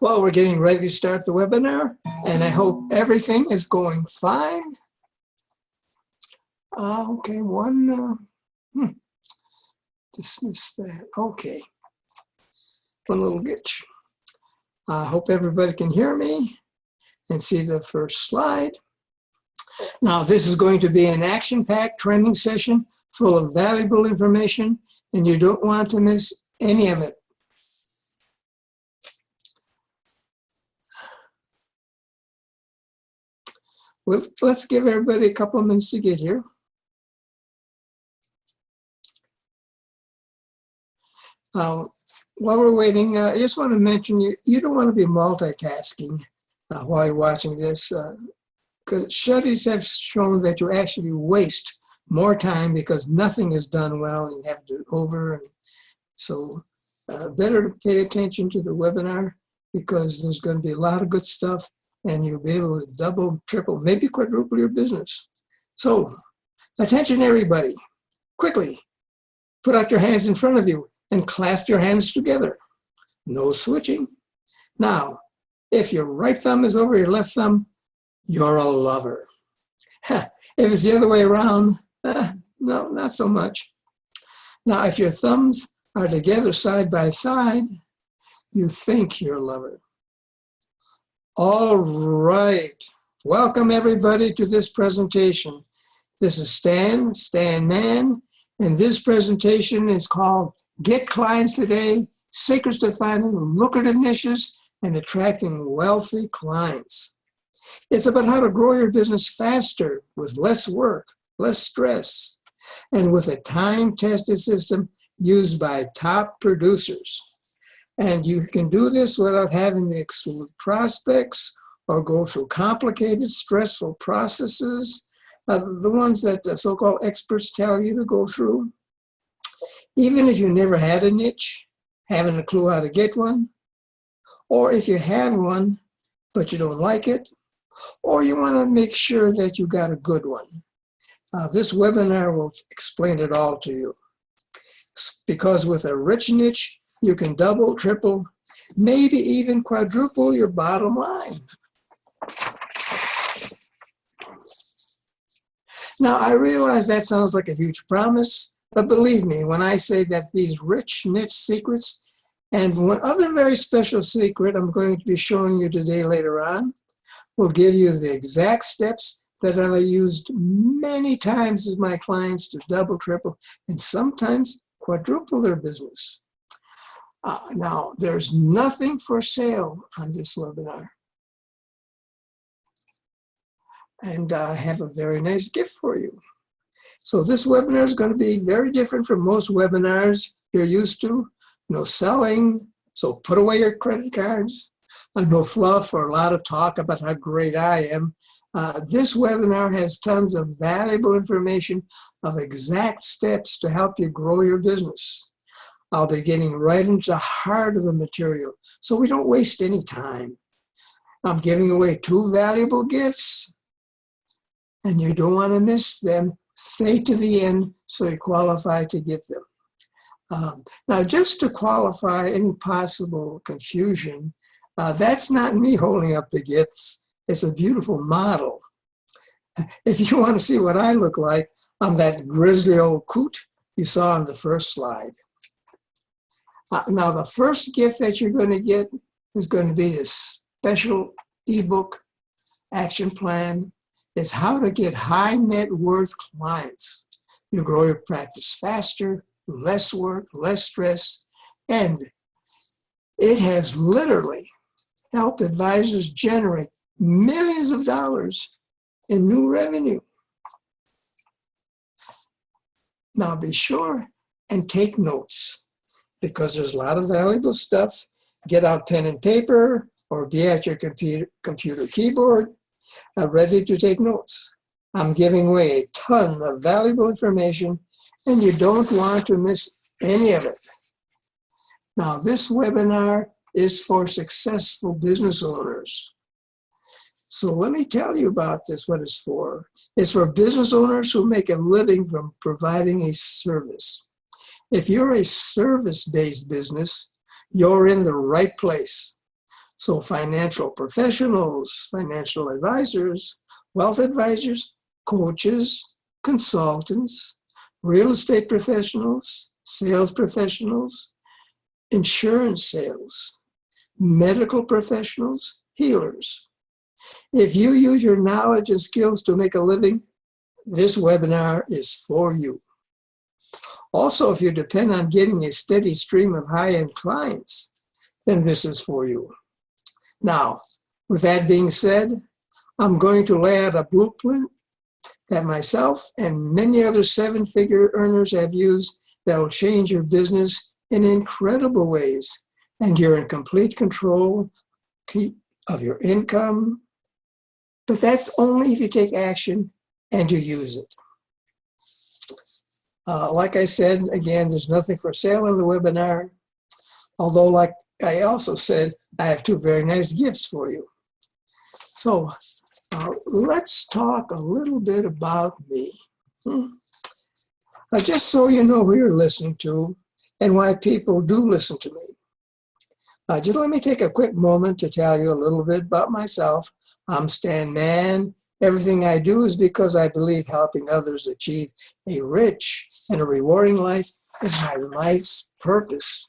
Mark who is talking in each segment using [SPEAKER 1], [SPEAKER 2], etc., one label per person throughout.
[SPEAKER 1] Well, we're getting ready to start the webinar, and I hope everything is going fine. Okay, dismiss that. Okay, one little glitch. I hope everybody can hear me and see the first slide. Now, this is going to be an action-packed training session full of valuable information, and you don't want to miss any of it. Well, let's give everybody a couple of minutes to get here. While we're waiting, I just want to mention you don't want to be multitasking while you're watching this, because studies have shown that you actually waste more time because nothing is done well and you have to do it over. And so better to pay attention to the webinar because there's going to be a lot of good stuff and you'll be able to double, triple, maybe quadruple your business. So attention everybody, quickly put out your hands in front of you and clasp your hands together. No switching. Now, if your right thumb is over your left thumb, you're a lover. If it's the other way around, no, not so much. Now, if your thumbs are together side by side, you think you're a lover. All right. Welcome, everybody, to this presentation. This is Stan Man, and this presentation is called Get Clients Today, Secrets to Finding Lucrative Niches and Attracting Wealthy Clients. It's about how to grow your business faster with less work, less stress, and with a time-tested system used by top producers. And you can do this without having to exclude prospects or go through complicated, stressful processes, the ones that the so-called experts tell you to go through. Even if you never had a niche, haven't a clue how to get one, or if you have one, but you don't like it, or you want to make sure that you got a good one. This webinar will explain it all to you. Because with a rich niche, you can double, triple, maybe even quadruple your bottom line. Now, I realize that sounds like a huge promise, but believe me, when I say that these rich niche secrets and one other very special secret I'm going to be showing you today later on will give you the exact steps that I've used many times with my clients to double, triple, and sometimes quadruple their business. Now, there's nothing for sale on this webinar. And I have a very nice gift for you. So this webinar is going to be very different from most webinars you're used to. No selling, so put away your credit cards. No fluff or a lot of talk about how great I am. This webinar has tons of valuable information of exact steps to help you grow your business. I'll be getting right into the heart of the material, so we don't waste any time. I'm giving away 2 valuable gifts, and you don't want to miss them. Stay to the end so you qualify to get them. Now, just to qualify any possible confusion, that's not me holding up the gifts. It's a beautiful model. If you want to see what I look like, I'm that grizzly old coot you saw on the first slide. Now, the first gift that you're going to get is going to be this special ebook action plan. It's how to get high net worth clients. You grow your practice faster, less work, less stress, and it has literally helped advisors generate millions of dollars in new revenue. Now, be sure and take notes, because there's a lot of valuable stuff. Get out pen and paper or be at your computer keyboard ready to take notes. I'm giving away a ton of valuable information and you don't want to miss any of it. Now, this webinar is for successful business owners. So let me tell you about this, what it's for. It's for business owners who make a living from providing a service. If you're a service-based business, you're in the right place. So financial professionals, financial advisors, wealth advisors, coaches, consultants, real estate professionals, sales professionals, insurance sales, medical professionals, healers. If you use your knowledge and skills to make a living, this webinar is for you. Also, if you depend on getting a steady stream of high-end clients, then this is for you. Now, with that being said, I'm going to lay out a blueprint that myself and many other seven-figure earners have used that will change your business in incredible ways, and you're in complete control of your income. But that's only if you take action and you use it. Like I said, again, there's nothing for sale in the webinar. Although, like I also said, I have two very nice gifts for you. So let's talk a little bit about me. Just so you know who you're listening to and why people do listen to me. Just let me take a quick moment to tell you a little bit about myself. I'm Stan Mann. Everything I do is because I believe helping others achieve a rich and a rewarding life is my life's purpose.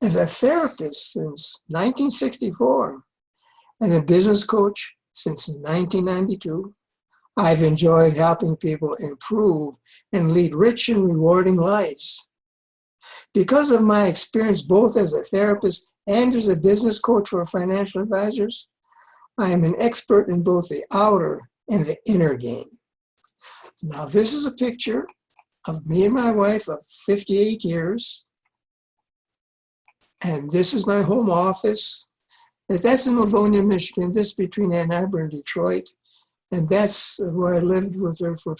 [SPEAKER 1] As a therapist since 1964 and a business coach since 1992, I've enjoyed helping people improve and lead rich and rewarding lives. Because of my experience both as a therapist and as a business coach for financial advisors, I am an expert in both the outer and the inner game. Now, this is a picture of me and my wife of 58 years. And this is my home office. That's in Livonia, Michigan. This is between Ann Arbor and Detroit. And that's where I lived with her for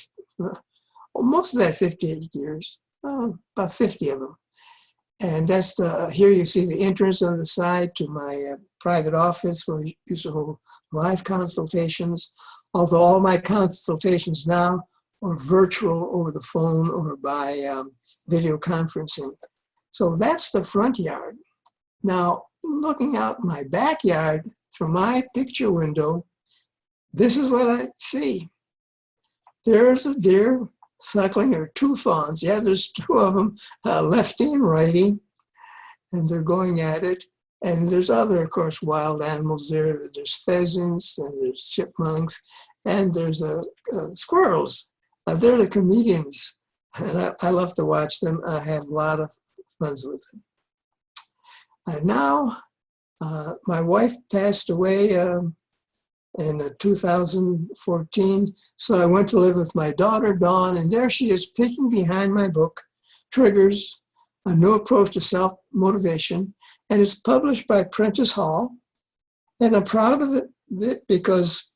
[SPEAKER 1] most of that 58 years, about 50 of them. And that's here you see the entrance on the side to my private office where I used to hold live consultations, although all my consultations now are virtual over the phone or by video conferencing. So that's the front yard. Now, looking out my backyard through my picture window, this is what I see. There's a deer suckling, or two fawns. Yeah, there's two of them, lefty and righty, and they're going at it. And there's other, of course, wild animals there. There's pheasants, and there's chipmunks, and there's squirrels. They're the comedians, and I love to watch them. I have a lot of fun with them. And now, my wife passed away in 2014, so I went to live with my daughter, Dawn, and there she is peeking behind my book, Triggers, A New Approach to Self-Motivation, and it's published by Prentice Hall. And I'm proud of it because,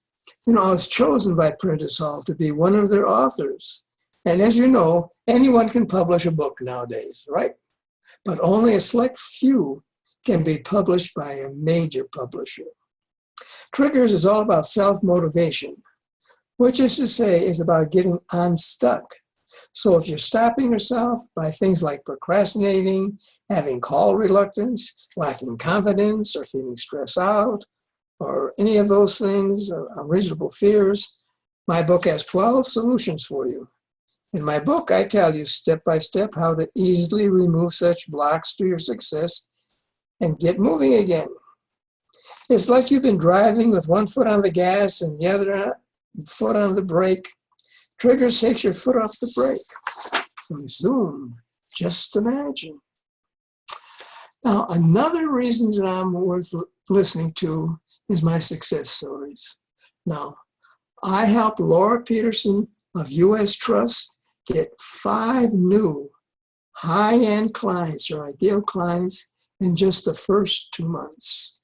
[SPEAKER 1] I was chosen by Prentice Hall to be one of their authors. And as you know, anyone can publish a book nowadays, right? But only a select few can be published by a major publisher. Triggers is all about self-motivation, which is to say is about getting unstuck. So if you're stopping yourself by things like procrastinating, having call reluctance, lacking confidence, or feeling stressed out, or any of those things, unreasonable fears, my book has 12 solutions for you. In my book, I tell you step by step how to easily remove such blocks to your success and get moving again. It's like you've been driving with one foot on the gas and the other foot on the brake. Triggers takes your foot off the brake. So zoom, just imagine. Now, another reason that I'm worth listening to is my success stories. Now, I helped Laura Peterson of US Trust get 5 new high-end clients or ideal clients in just the first 2 months.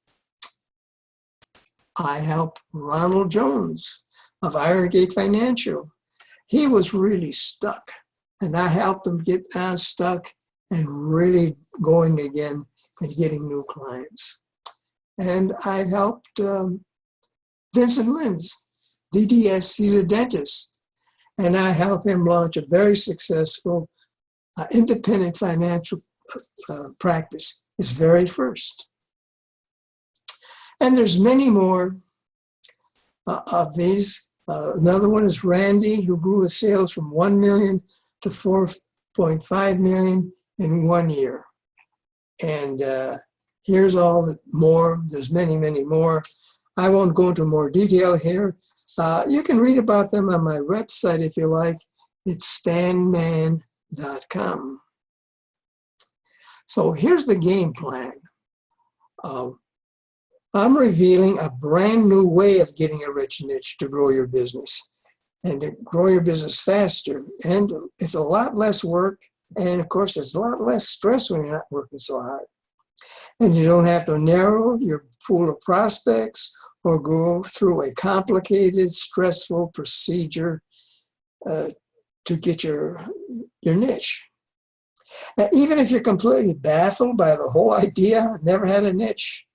[SPEAKER 1] I helped Ronald Jones of Iron Gate Financial. He was really stuck, and I helped him get unstuck and really going again and getting new clients. And I've helped Vincent Lins, DDS, he's a dentist, and I helped him launch a very successful independent financial practice is very first. And there's many more of these. Another one is Randy, who grew his sales from 1 million to 4.5 million in 1 year. And here's all the more. There's many, many more. I won't go into more detail here. You can read about them on my website if you like. It's stanman.com. So here's the game plan. I'm revealing a brand new way of getting a rich niche to grow your business and to grow your business faster. And it's a lot less work. And of course, it's a lot less stress when you're not working so hard. And you don't have to narrow your pool of prospects or go through a complicated, stressful procedure to get your niche. Even if you're completely baffled by the whole idea, never had a niche,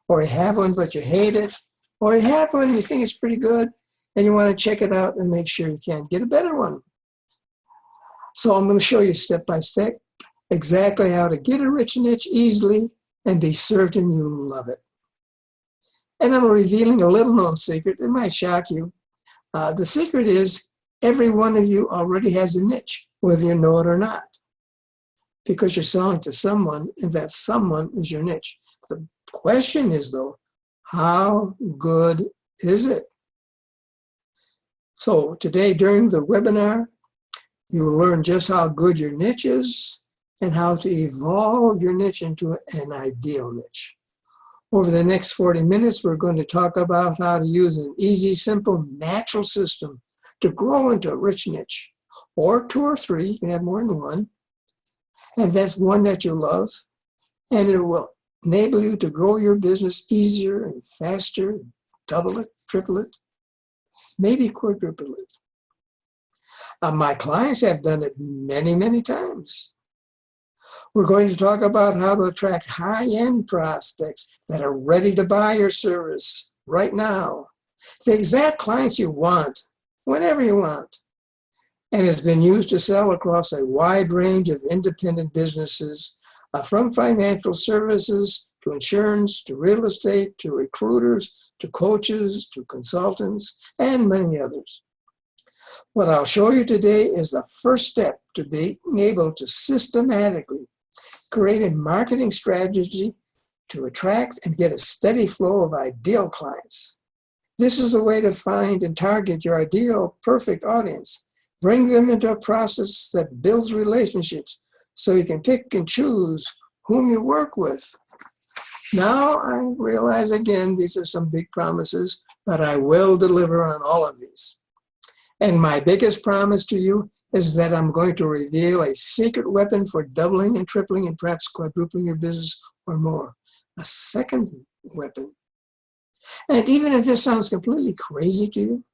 [SPEAKER 1] or you have one but you hate it, or you have one and you think it's pretty good, and you want to check it out and make sure you can get a better one. So I'm going to show you step by step exactly how to get a rich niche easily and be certain you'll love it. And I'm revealing a little known secret. It might shock you. The secret is every one of you already has a niche, whether you know it or not, because you're selling to someone, and that someone is your niche. The question is, though, how good is it? So today, during the webinar, you will learn just how good your niche is and how to evolve your niche into an ideal niche. Over the next 40 minutes, we're going to talk about how to use an easy, simple, natural system to grow into a rich niche, or 2 or 3, you can have more than one, and that's one that you love, and it will enable you to grow your business easier and faster, double it, triple it, maybe quadruple it. My clients have done it many, many times. We're going to talk about how to attract high-end prospects that are ready to buy your service right now. The exact clients you want, whenever you want. And it's been used to sell across a wide range of independent businesses, from financial services to insurance, to real estate, to recruiters, to coaches, to consultants, and many others. What I'll show you today is the first step to being able to systematically create a marketing strategy to attract and get a steady flow of ideal clients. This is a way to find and target your ideal, perfect audience. Bring them into a process that builds relationships so you can pick and choose whom you work with. Now I realize again, these are some big promises, but I will deliver on all of these. And my biggest promise to you is that I'm going to reveal a secret weapon for doubling and tripling and perhaps quadrupling your business or more. A second weapon. And even if this sounds completely crazy to you,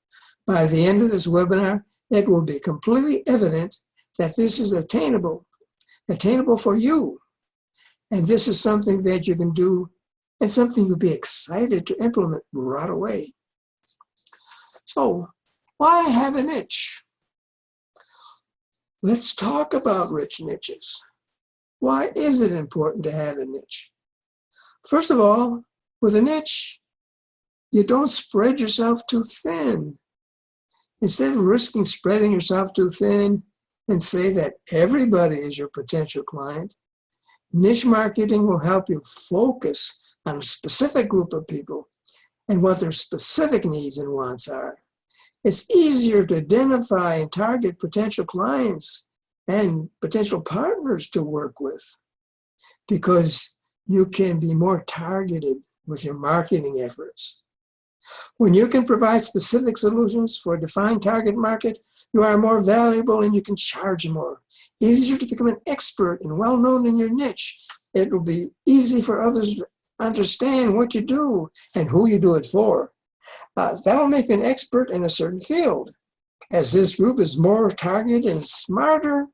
[SPEAKER 1] by the end of this webinar, it will be completely evident that this is attainable for you. And this is something that you can do and something you'll be excited to implement right away. So, why have a niche? Let's talk about rich niches. Why is it important to have a niche? First of all, with a niche, you don't spread yourself too thin. Instead of risking spreading yourself too thin and say that everybody is your potential client, niche marketing will help you focus on a specific group of people and what their specific needs and wants are. It's easier to identify and target potential clients and potential partners to work with because you can be more targeted with your marketing efforts. When you can provide specific solutions for a defined target market, you are more valuable and you can charge more. Easier to become an expert and well-known in your niche. It will be easy for others to understand what you do and who you do it for. That'll make you an expert in a certain field. As this group is more targeted and smarter,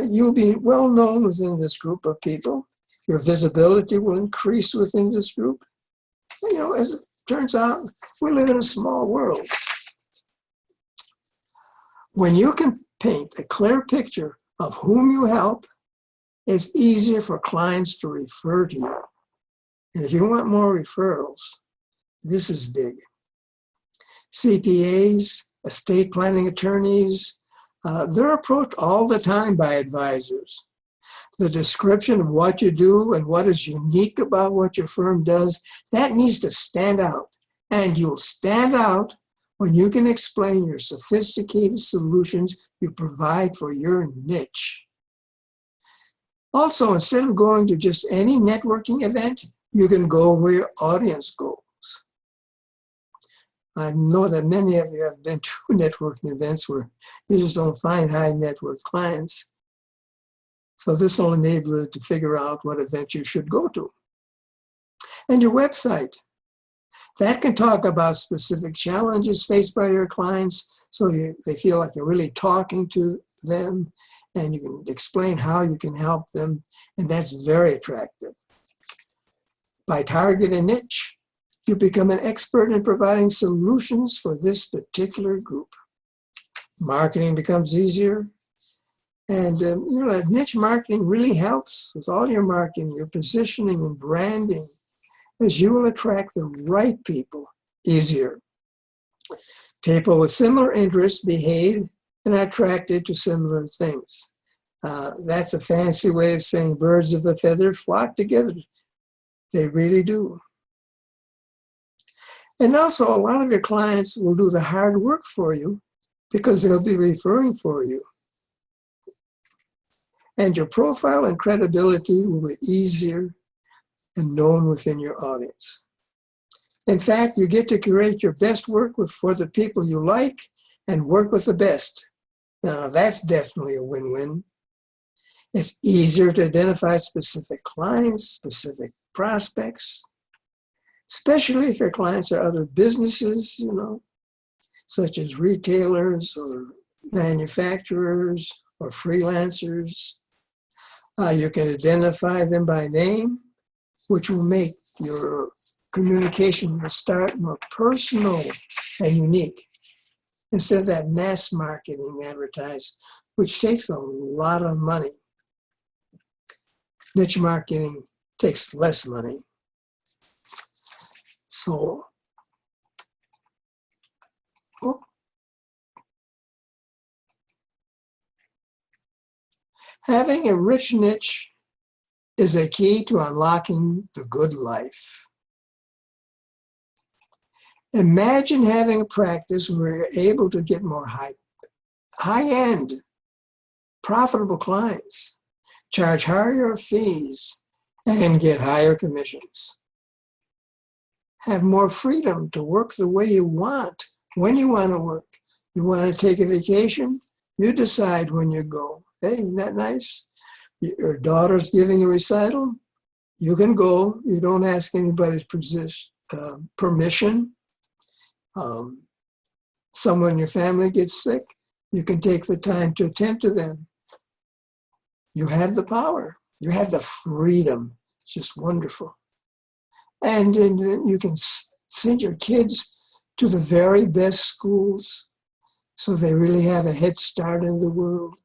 [SPEAKER 1] you'll be well known within this group of people. Your visibility will increase within this group. You know, as it turns out, we live in a small world. When you can paint a clear picture of whom you help, it's easier for clients to refer to you. And if you want more referrals, this is big. CPAs, estate planning attorneys, they're approached all the time by advisors. The description of what you do and what is unique about what your firm does, that needs to stand out. And you'll stand out when you can explain your sophisticated solutions you provide for your niche. Also, instead of going to just any networking event, you can go where your audience goes. I know that many of you have been to networking events where you just don't find high net worth clients. So this will enable you to figure out what event you should go to. And your website. That can talk about specific challenges faced by your clients so they feel like you're really talking to them, and you can explain how you can help them, and that's very attractive. By targeting a niche, you become an expert in providing solutions for this particular group. Marketing becomes easier, and niche marketing really helps with all your marketing, your positioning and branding, as you will attract the right people easier. People with similar interests behave and are attracted to similar things. That's a fancy way of saying birds of a feather flock together. They really do. And also, a lot of your clients will do the hard work for you because they'll be referring for you. And your profile and credibility will be easier and known within your audience. In fact, you get to create your best work for the people you like and work with the best. Now, that's definitely a win-win. It's easier to identify specific clients, specific prospects, especially if your clients are other businesses, such as retailers or manufacturers or freelancers. You can identify them by name, which will make your communication to start more personal and unique instead of that mass marketing advertising, which takes a lot of money. Niche marketing takes less money. So, having a rich niche is a key to unlocking the good life. Imagine having a practice where you're able to get more high-end, profitable clients, charge higher fees, and get higher commissions. Have more freedom to work the way you want, when you want to work. You want to take a vacation? You decide when you go. Hey, isn't that nice? Your daughter's giving a recital, you can go. You don't ask anybody's permission. Someone in your family gets sick, you can take the time to attend to them. You have the power. You have the freedom. It's just wonderful. And then you can send your kids to the very best schools so they really have a head start in the world.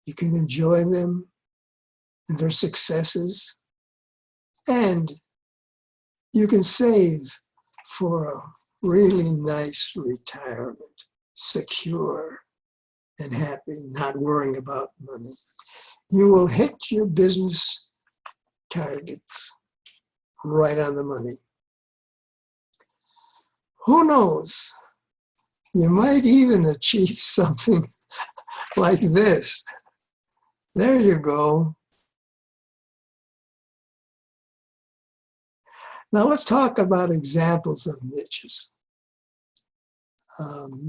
[SPEAKER 1] You can enjoy them and their successes. And you can save for a really nice retirement, secure and happy, not worrying about money. You will hit your business targets right on the money. Who knows? You might even achieve something like this. There you go. Now let's talk about examples of niches.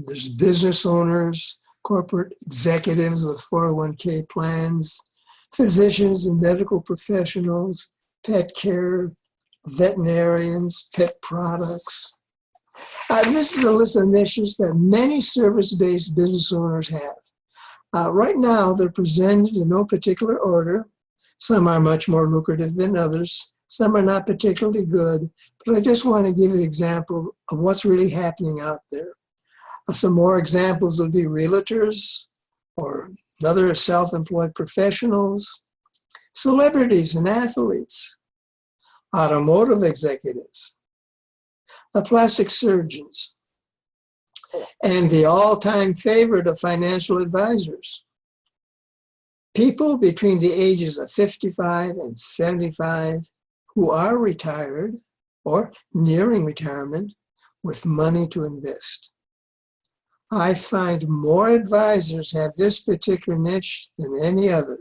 [SPEAKER 1] There's business owners, corporate executives with 401k plans, physicians and medical professionals, pet care, veterinarians, pet products. This is a list of niches that many service-based business owners have. Right now, they're presented in no particular order. Some are much more lucrative than others. Some are not particularly good, but I just want to give you an example of what's really happening out there. Some more examples would be realtors, or another is self-employed professionals, celebrities and athletes, automotive executives, the plastic surgeons, and the all-time favorite of financial advisors, people between the ages of 55 and 75 who are retired or nearing retirement with money to invest. I find more advisors have this particular niche than any other.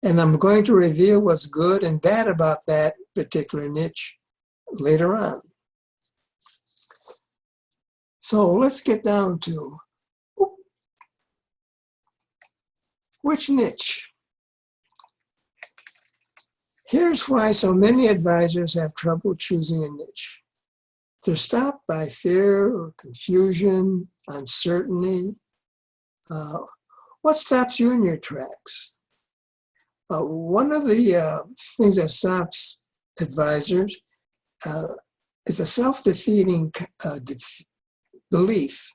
[SPEAKER 1] And I'm going to reveal what's good and bad about that particular niche later on. So let's get down to which niche. Here's why so many advisors have trouble choosing a niche. They're stopped by fear or confusion, uncertainty. What stops you in your tracks? One of the things that stops advisors is a self-defeating belief.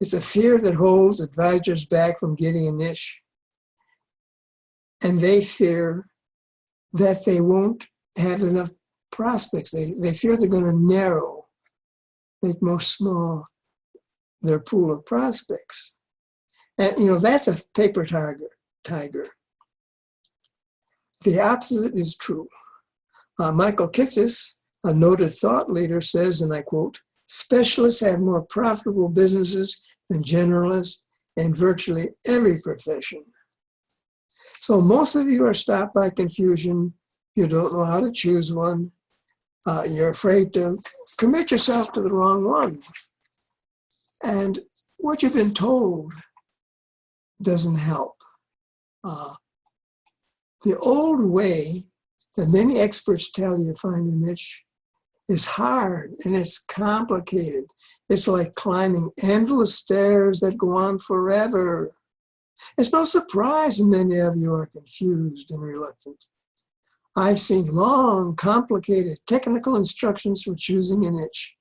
[SPEAKER 1] It's a fear that holds advisors back from getting a niche. And they fear that they won't have enough prospects. They fear they're going to narrow, make more small their pool of prospects. And, you know, that's a paper tiger. The opposite is true. Michael Kitces, a noted thought leader, says, and I quote, "Specialists have more profitable businesses than generalists in virtually every profession." So most of you are stopped by confusion. You don't know how to choose one. You're afraid to commit yourself to the wrong one. And what you've been told doesn't help. The old way that many experts tell you to find a niche is hard and it's complicated. It's like climbing endless stairs that go on forever. It's no surprise many of you are confused and reluctant. I've seen long, complicated technical instructions for choosing a niche.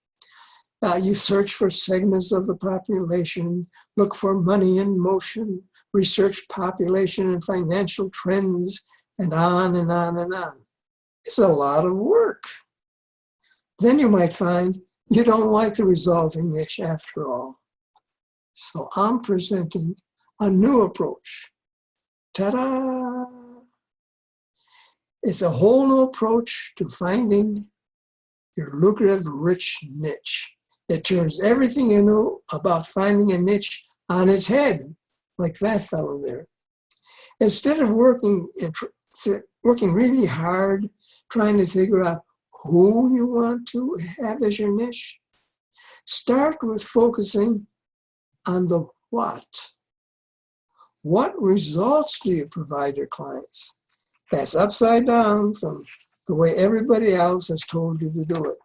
[SPEAKER 1] You search for segments of the population, look for money in motion, research population and financial trends, and on and on and on. It's a lot of work. Then you might find you don't like the resulting niche after all. So I'm presenting a new approach. Ta-da! It's a whole new approach to finding your lucrative, rich niche. It turns everything you know about finding a niche on its head, like that fellow there. Instead of working really hard, trying to figure out who you want to have as your niche, start with focusing on the what. What results do you provide your clients? That's upside down from the way everybody else has told you to do it.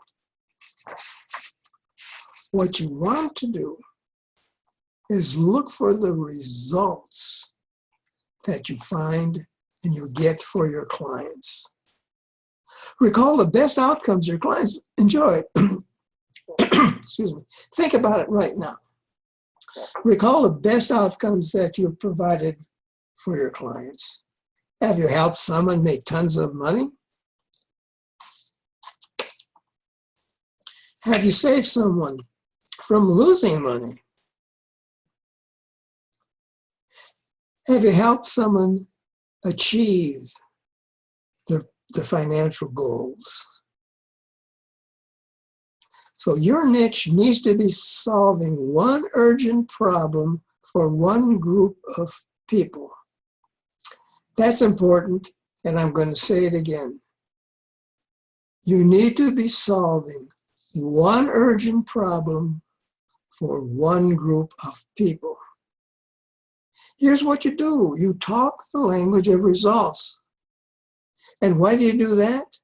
[SPEAKER 1] What you want to do is look for the results that you find and you get for your clients. Recall the best outcomes your clients enjoy. Excuse me. Think about it right now. Recall the best outcomes that you've provided for your clients. Have you helped someone make tons of money? Have you saved someone from losing money? Have you helped someone achieve their financial goals? So your niche needs to be solving one urgent problem for one group of people. That's important, and I'm going to say it again. You need to be solving one urgent problem for one group of people. Here's what you do. You talk the language of results. And why do you do that?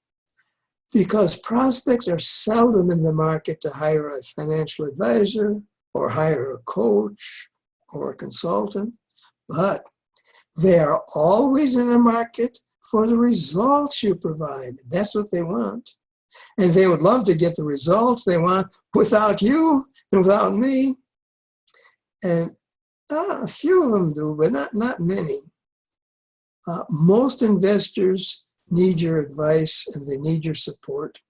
[SPEAKER 1] Because prospects are seldom in the market to hire a financial advisor or hire a coach or a consultant, but they are always in the market for the results you provide. That's what they want. And they would love to get the results they want without you and without me. And A few of them do, but not many. Most investors need your advice and they need your support.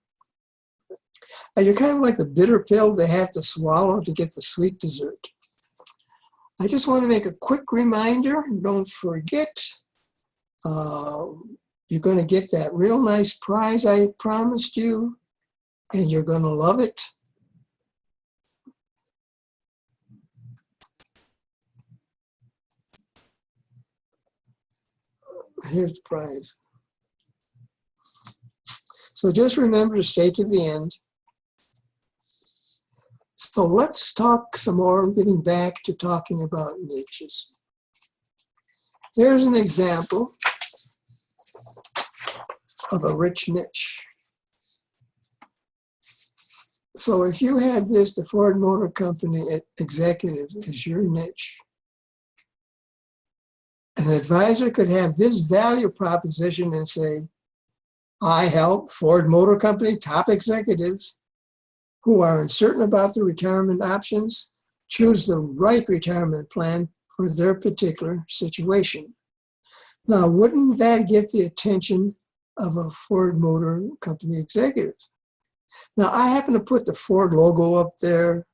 [SPEAKER 1] You're kind of like the bitter pill they have to swallow to get the sweet dessert. I just want to make a quick reminder, don't forget, you're going to get that real nice prize I promised you, and you're going to love it. Here's the prize. So just remember to stay to the end. So let's talk some more, getting back to talking about niches. Here's an example of a rich niche. So if you had this, the Ford Motor Company executive as your niche, an advisor could have this value proposition and say, I help Ford Motor Company top executives who are uncertain about their retirement options choose the right retirement plan for their particular situation. Now, wouldn't that get the attention of a Ford Motor Company executive? Now, I happen to put the Ford logo up there,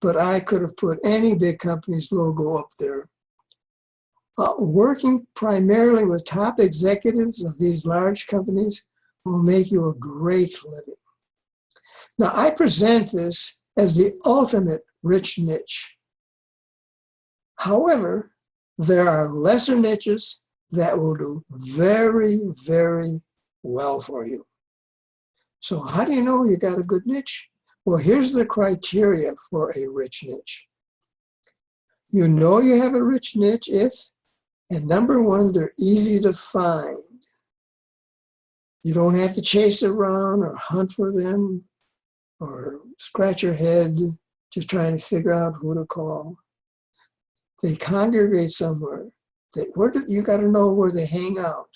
[SPEAKER 1] but I could have put any big company's logo up there. Working primarily with top executives of these large companies will make you a great living. Now, I present this as the ultimate rich niche. However, there are lesser niches that will do very, very well for you. So how do you know you got a good niche? Well, here's the criteria for a rich niche. You know you have a rich niche if, and number one, they're easy to find. You don't have to chase around or hunt for them or scratch your head just trying to figure out who to call. They congregate somewhere. You got to know where they hang out,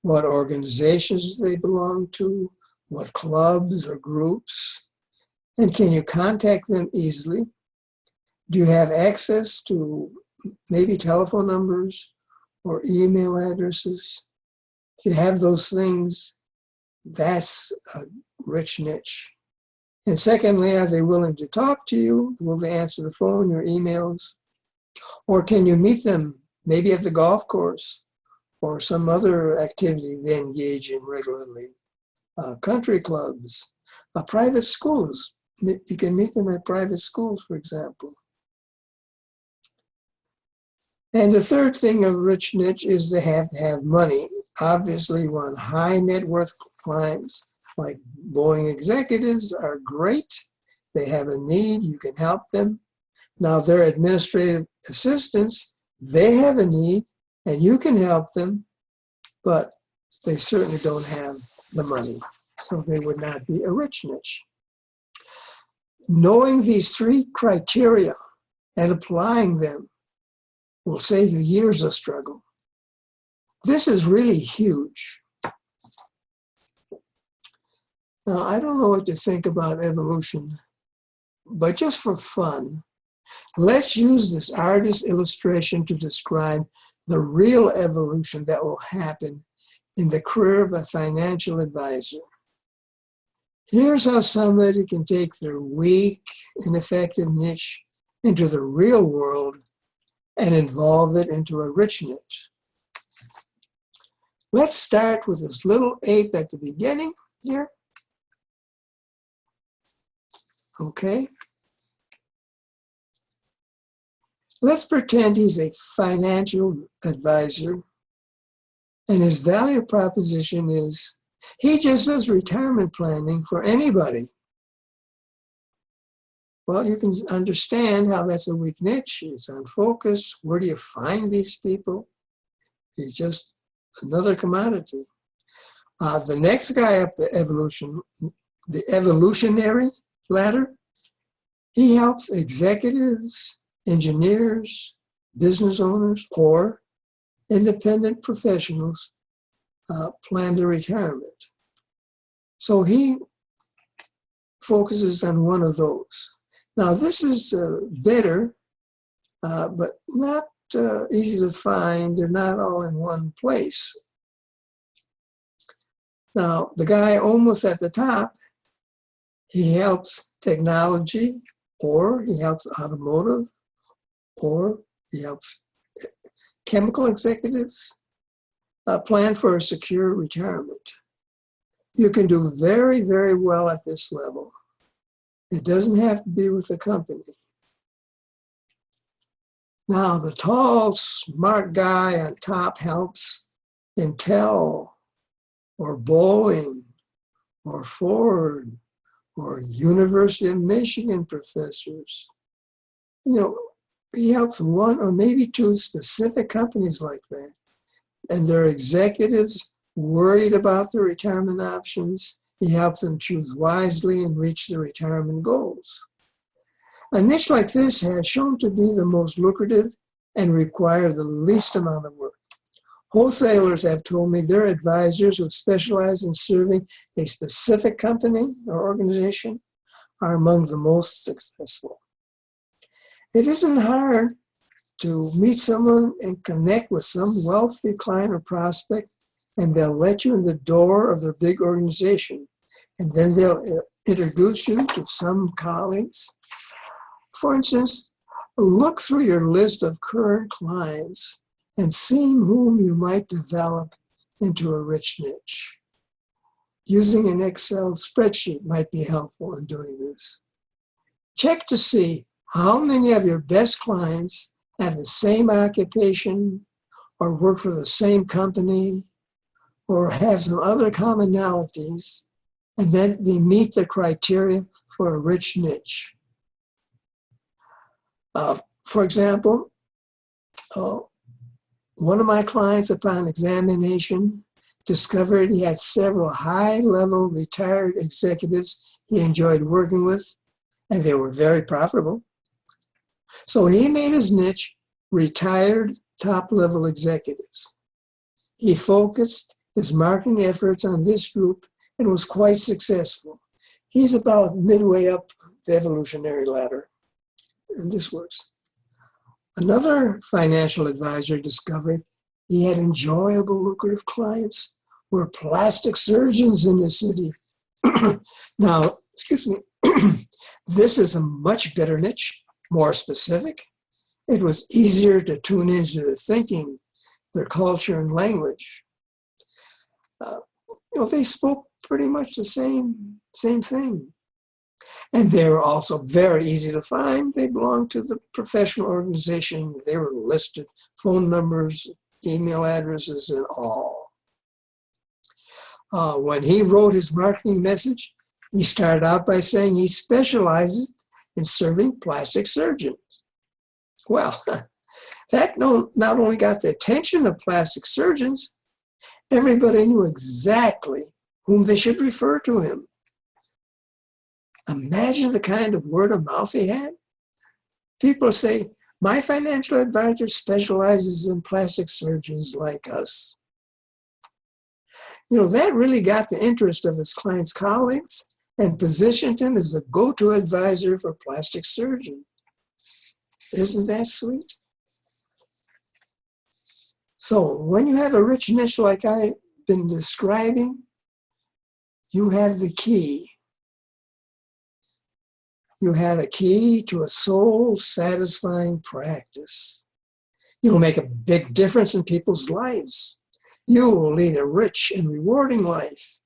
[SPEAKER 1] what organizations they belong to, what clubs or groups, and can you contact them easily? Do you have access to maybe telephone numbers or email addresses? If you have those things, that's a rich niche. And secondly, are they willing to talk to you? Will they answer the phone, your emails? Or can you meet them maybe at the golf course or some other activity they engage in regularly? Country clubs, private schools. You can meet them at private schools, for example. And the third thing of rich niche is they have to have money. Obviously, you want high net worth clients like Boeing executives are great. They have a need, you can help them. Now, their administrative assistants, they have a need, and you can help them, but they certainly don't have the money, so they would not be a rich niche. Knowing these three criteria and applying them will save you years of struggle. This is really huge. Now, I don't know what to think about evolution, but just for fun, let's use this artist's illustration to describe the real evolution that will happen in the career of a financial advisor. Here's how somebody can take their weak, ineffective niche into the real world and evolve it into a rich niche. Let's start with this little ape at the beginning here. Okay. Let's pretend he's a financial advisor and his value proposition is he just does retirement planning for anybody. Well, you can understand how that's a weak niche. It's unfocused. Where do you find these people? He's just another commodity. The next guy up the evolutionary ladder, he helps executives, engineers, business owners, or independent professionals plan their retirement. So he focuses on one of those. Now, this is better but not easy to find. They're not all in one place. Now, the guy almost at the top, he helps technology, or he helps automotive, or he helps chemical executives plan for a secure retirement. You can do very, very well at this level. It doesn't have to be with the company. Now, the tall, smart guy on top helps Intel, or Boeing, or Ford, or University of Michigan professors. You know, he helps one or maybe two specific companies like that. And their executives worried about their retirement options. He helps them choose wisely and reach their retirement goals. A niche like this has shown to be the most lucrative and require the least amount of work. Wholesalers have told me their advisors who specialize in serving a specific company or organization are among the most successful. It isn't hard to meet someone and connect with some wealthy client or prospect, and they'll let you in the door of their big organization. And then they'll introduce you to some colleagues. For instance, look through your list of current clients and see whom you might develop into a rich niche. Using an Excel spreadsheet might be helpful in doing this. Check to see how many of your best clients have the same occupation, or work for the same company, or have some other commonalities, and then they meet the criteria for a rich niche. For example, one of my clients, upon examination, discovered he had several high-level retired executives he enjoyed working with, and they were very profitable. So he made his niche retired top-level executives. He focused his marketing efforts on this group and was quite successful. He's about midway up the evolutionary ladder, and this works. Another financial advisor discovered he had enjoyable, lucrative clients who were plastic surgeons in the city. Now, excuse me, this is a much better niche, more specific. It was easier to tune into their thinking, their culture, and language. They spoke pretty much the same thing. And they were also very easy to find. They belonged to the professional organization. They were listed, phone numbers, email addresses, and all. When he wrote his marketing message, he started out by saying he specializes in serving plastic surgeons. Well, that not only got the attention of plastic surgeons, everybody knew exactly whom they should refer to him. Imagine the kind of word of mouth he had. People say, my financial advisor specializes in plastic surgeons like us. That really got the interest of his clients' colleagues and positioned him as the go-to advisor for plastic surgeons. Isn't that sweet? So when you have a rich niche like I've been describing, you have the key. You have a key to a soul-satisfying practice. You will make a big difference in people's lives. You will lead a rich and rewarding life.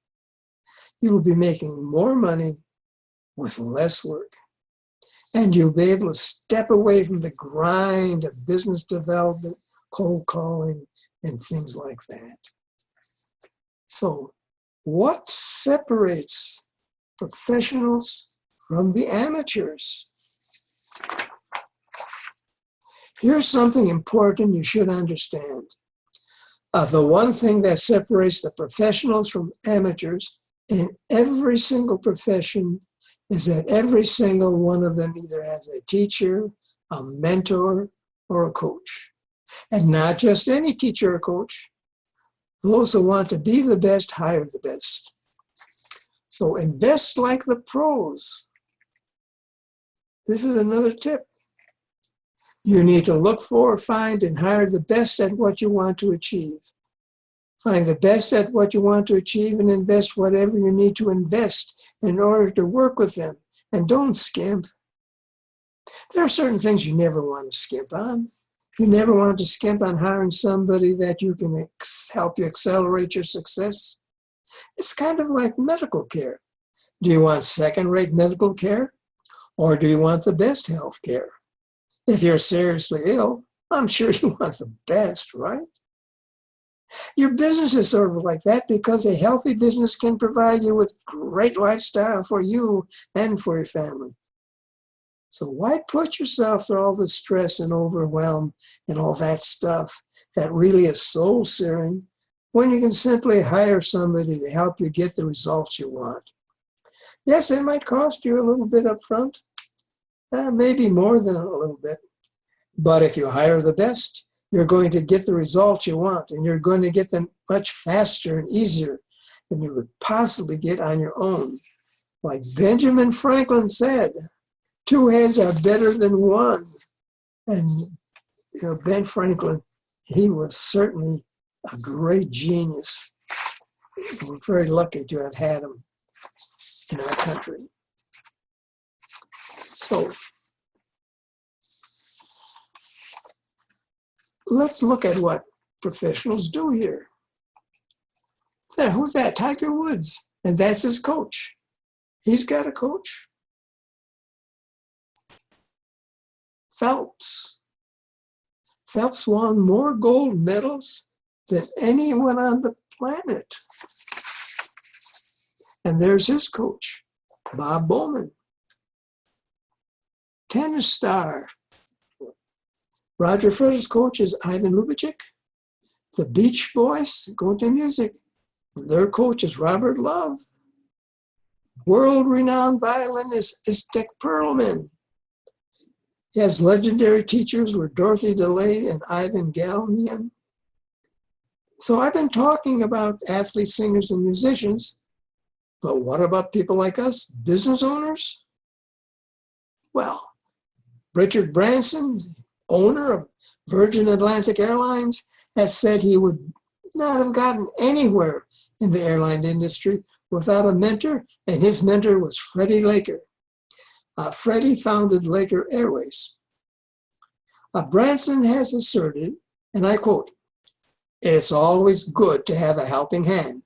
[SPEAKER 1] You will be making more money with less work. And you'll be able to step away from the grind of business development, cold calling, and things like that. So, what separates professionals from the amateurs? Here's something important you should understand. The one thing that separates the professionals from amateurs in every single profession is that every single one of them either has a teacher, a mentor, or a coach. And not just any teacher or coach. Those who want to be the best hire the best. So invest like the pros. This is another tip. You need to look for, find, and hire the best at what you want to achieve. Find the best at what you want to achieve and invest whatever you need to invest in order to work with them. And don't skimp. There are certain things you never want to skimp on. You never want to skimp on hiring somebody that you can help you accelerate your success. It's kind of like medical care. Do you want second-rate medical care, or do you want the best health care? If you're seriously ill, I'm sure you want the best, right? Your business is sort of like that because a healthy business can provide you with great lifestyle for you and for your family. So why put yourself through all the stress and overwhelm and all that stuff that really is soul-searing when you can simply hire somebody to help you get the results you want? Yes, it might cost you a little bit up front, maybe more than a little bit. But if you hire the best, you're going to get the results you want, and you're going to get them much faster and easier than you would possibly get on your own. Like Benjamin Franklin said, 2 heads are better than one. And Ben Franklin, he was certainly a great genius. We're very lucky to have had him in our country. So let's look at what professionals do here. There, who's that? Tiger Woods. And that's his coach. He's got a coach. Phelps. Phelps won more gold medals than anyone on the planet. And there's his coach, Bob Bowman. Tennis star. Roger Federer's coach is Ivan Lubitsch. The Beach Boys go into music. Their coach is Robert Love. World-renowned violinist is Dick Perlman. He has legendary teachers with Dorothy DeLay and Ivan Galmian. So I've been talking about athletes, singers, and musicians, but what about people like us, business owners? Well, Richard Branson, owner of Virgin Atlantic Airlines, has said he would not have gotten anywhere in the airline industry without a mentor, and his mentor was Freddie Laker. Freddie founded Laker Airways. Branson has asserted, and I quote, "It's always good to have a helping hand.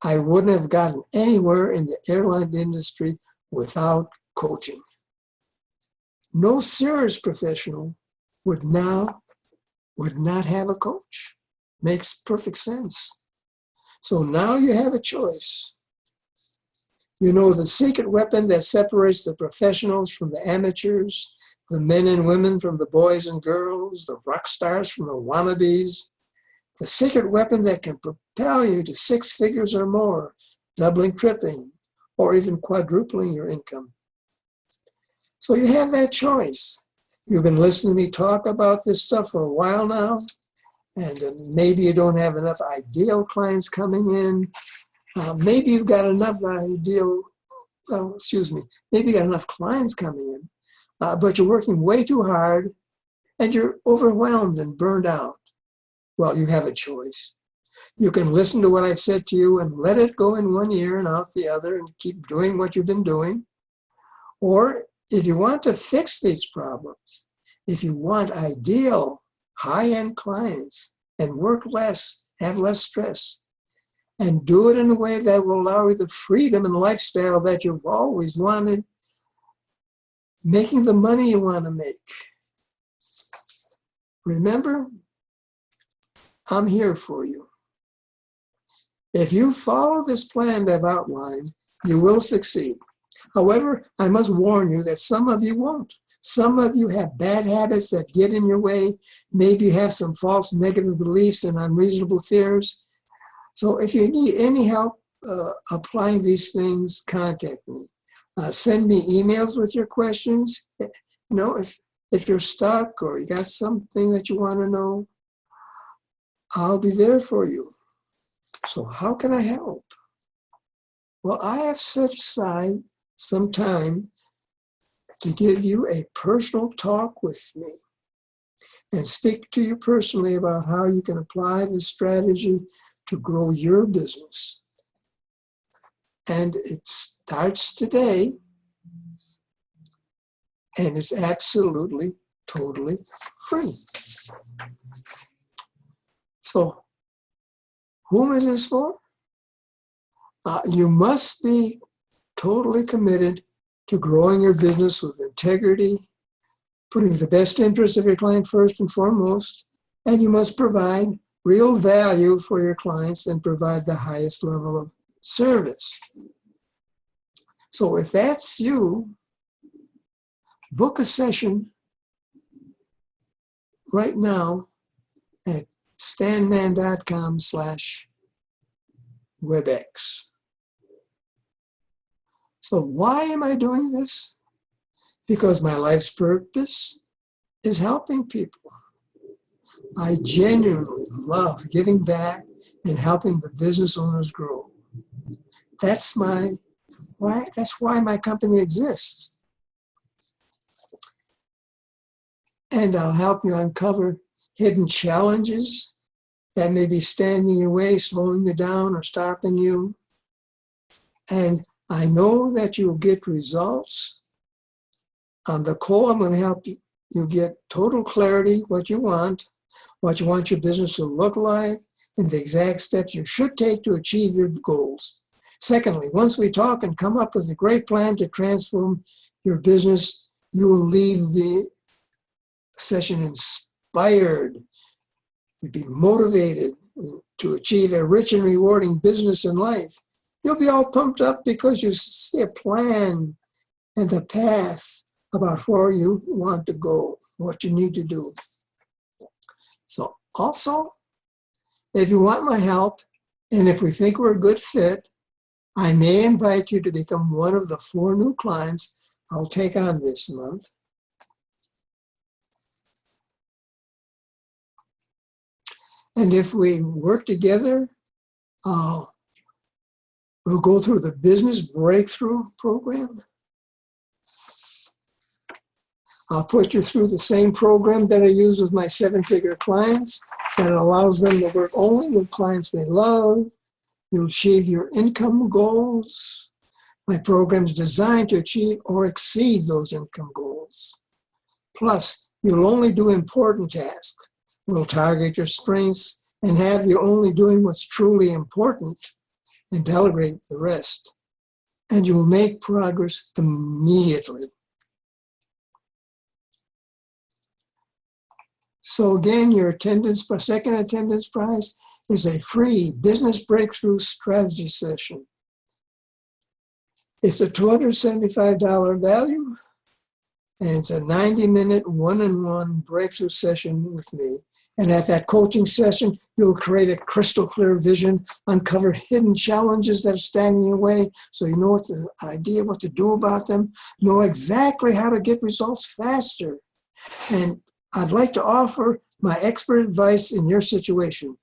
[SPEAKER 1] I wouldn't have gotten anywhere in the airline industry without coaching." No serious professional would not have a coach. Makes perfect sense. So now you have a choice. You know the secret weapon that separates the professionals from the amateurs, the men and women from the boys and girls, the rock stars from the wannabes, the secret weapon that can propel you to 6 figures or more, doubling, tripling, or even quadrupling your income. So you have that choice. You've been listening to me talk about this stuff for a while now, and maybe you don't have enough ideal clients coming in. Maybe you've got enough maybe you got enough clients coming in, but you're working way too hard and you're overwhelmed and burned out. Well, you have a choice. You can listen to what I've said to you and let it go in one ear and out the other and keep doing what you've been doing. Or if you want to fix these problems, if you want ideal high-end clients and work less, have less stress, and do it in a way that will allow you the freedom and lifestyle that you've always wanted, making the money you want to make. Remember, I'm here for you. If you follow this plan I've outlined, you will succeed. However, I must warn you that some of you won't. Some of you have bad habits that get in your way. Maybe you have some false negative beliefs and unreasonable fears. So if you need any help applying these things, contact me. Send me emails with your questions. You know, if you're stuck or you got something that you want to know, I'll be there for you. So how can I help? Well, I have set aside some time to give you a personal talk with me. and speak to you personally about how you can apply this strategy to grow your business. And it starts today, and it's absolutely, totally free. So, whom is this for? You must be totally committed to growing your business with integrity, putting the best interest of your client first and foremost, and you must provide real value for your clients and provide the highest level of service. So if that's you, book a session right now at stanman.com/WebEx. So why am I doing this? Because my life's purpose is helping people. I genuinely love giving back and helping the business owners grow. That's why my company exists. And I'll help you uncover hidden challenges that may be standing in your way, slowing you down or stopping you. And I know that you'll get results. On the call, I'm going to help you get total clarity, what you want your business to look like, and the exact steps you should take to achieve your goals. Secondly, once we talk and come up with a great plan to transform your business, you will leave the session inspired. You'll be motivated to achieve a rich and rewarding business and life. You'll be all pumped up because you see a plan and the path about where you want to go, what you need to do. So also, if you want my help, and if we think we're a good fit, I may invite you to become one of the 4 new clients I'll take on this month. And if we work together, we'll go through the Business Breakthrough Program. I'll put you through the same program that I use with my 7-figure clients that allows them to work only with clients they love. You'll achieve your income goals. My program is designed to achieve or exceed those income goals. Plus, you'll only do important tasks. We'll target your strengths and have you only doing what's truly important and delegate the rest. And you'll make progress immediately. So again, your second attendance prize is a free Business Breakthrough Strategy session. It's a $275 value, and it's a 90-minute one-on-one breakthrough session with me. And at that coaching session, you'll create a crystal clear vision, uncover hidden challenges that are standing in your way, so you know what to do about them, know exactly how to get results faster. And I'd like to offer my expert advice in your situation.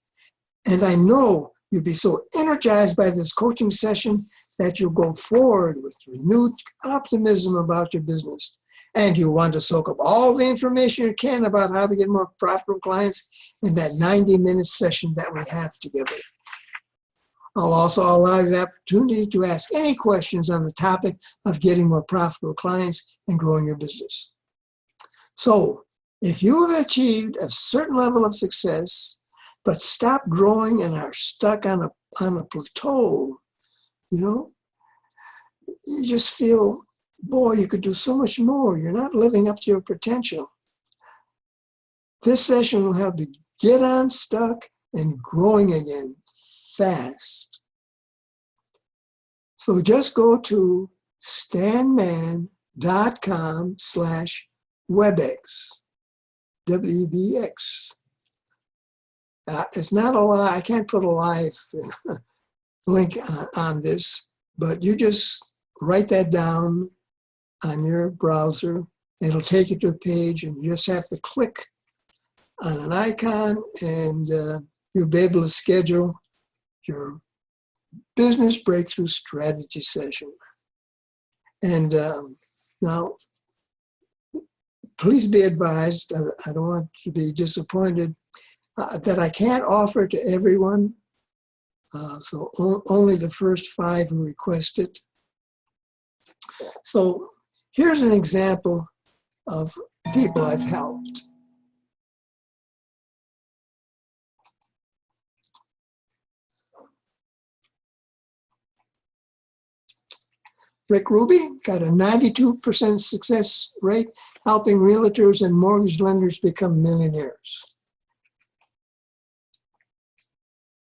[SPEAKER 1] And I know you'll be so energized by this coaching session that you'll go forward with renewed optimism about your business. And you want to soak up all the information you can about how to get more profitable clients in that 90-minute session that we have together. I'll also allow you the opportunity to ask any questions on the topic of getting more profitable clients and growing your business. So, if you have achieved a certain level of success, but stop growing and are stuck on a plateau, you just feel, boy, you could do so much more. You're not living up to your potential. This session will help you get unstuck and growing again fast. So just go to stanman.com/WebEx. WBX. It's not a live, I can't put a live link on this, but you just write that down on your browser. It'll take you to a page, and you just have to click on an icon, and you'll be able to schedule your Business Breakthrough Strategy session. And now, please be advised, I don't want you to be disappointed, that I can't offer to everyone. So only the first 5 who request it. So here's an example of people I've helped. Rick Ruby got a 92% success rate, helping realtors and mortgage lenders become millionaires.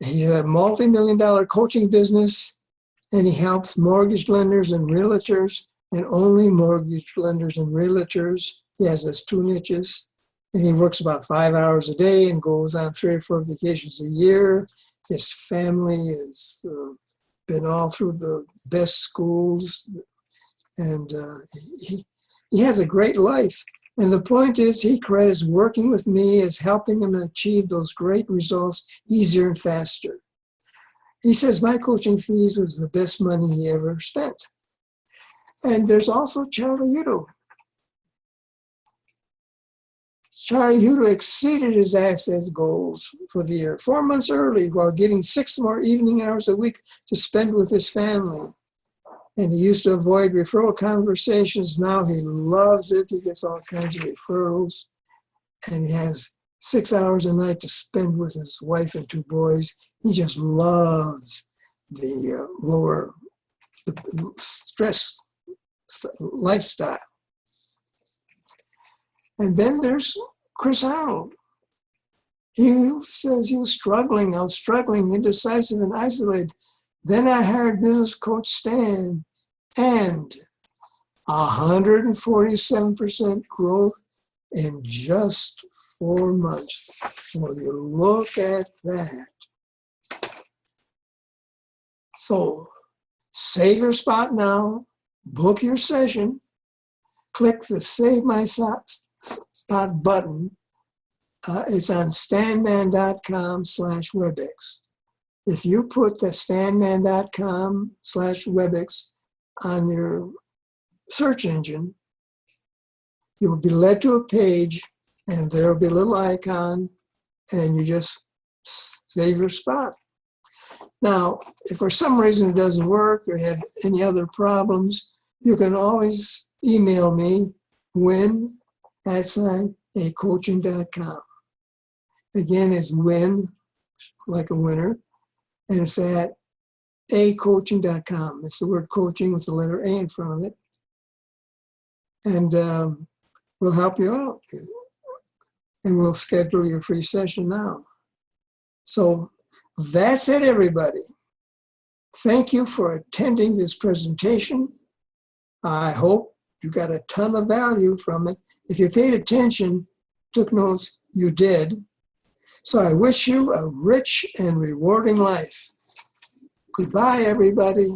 [SPEAKER 1] He had a multi-million-dollar coaching business, and he helps mortgage lenders and realtors, and only mortgage lenders and realtors. He has his 2 niches, and he works about 5 hours a day and goes on 3 or 4 vacations a year. His family has been all through the best schools, and he has a great life. And the point is, he credits working with me as helping him achieve those great results easier and faster. He says my coaching fees was the best money he ever spent. And there's also Charlie Hutto. Charlie Hutto exceeded his assets goals for the year 4 months early while getting 6 more evening hours a week to spend with his family. And he used to avoid referral conversations. Now he loves it. He gets all kinds of referrals. And he has 6 hours a night to spend with his wife and 2 boys. He just loves the lower stress lifestyle. And then there's Chris Arnold. He says he was struggling. I was struggling, indecisive, and isolated. Then I hired business coach Stan, and 147% growth in just 4 months. Well, you look at that. So save your spot now, book your session, click the Save My Spot button. It's on stanman.com/WebEx. If you put the stanman.com/WebEx on your search engine, you'll be led to a page, and there will be a little icon, and you just save your spot. Now, if for some reason it doesn't work or you have any other problems, you can always email me, win@acoaching.com. Again, it's win, like a winner, and it's at acoaching.com. It's the word coaching with the letter A in front of it. And we'll help you out. And we'll schedule your free session now. So that's it, everybody. Thank you for attending this presentation. I hope you got a ton of value from it. If you paid attention, took notes, you did. So I wish you a rich and rewarding life. Goodbye, everybody.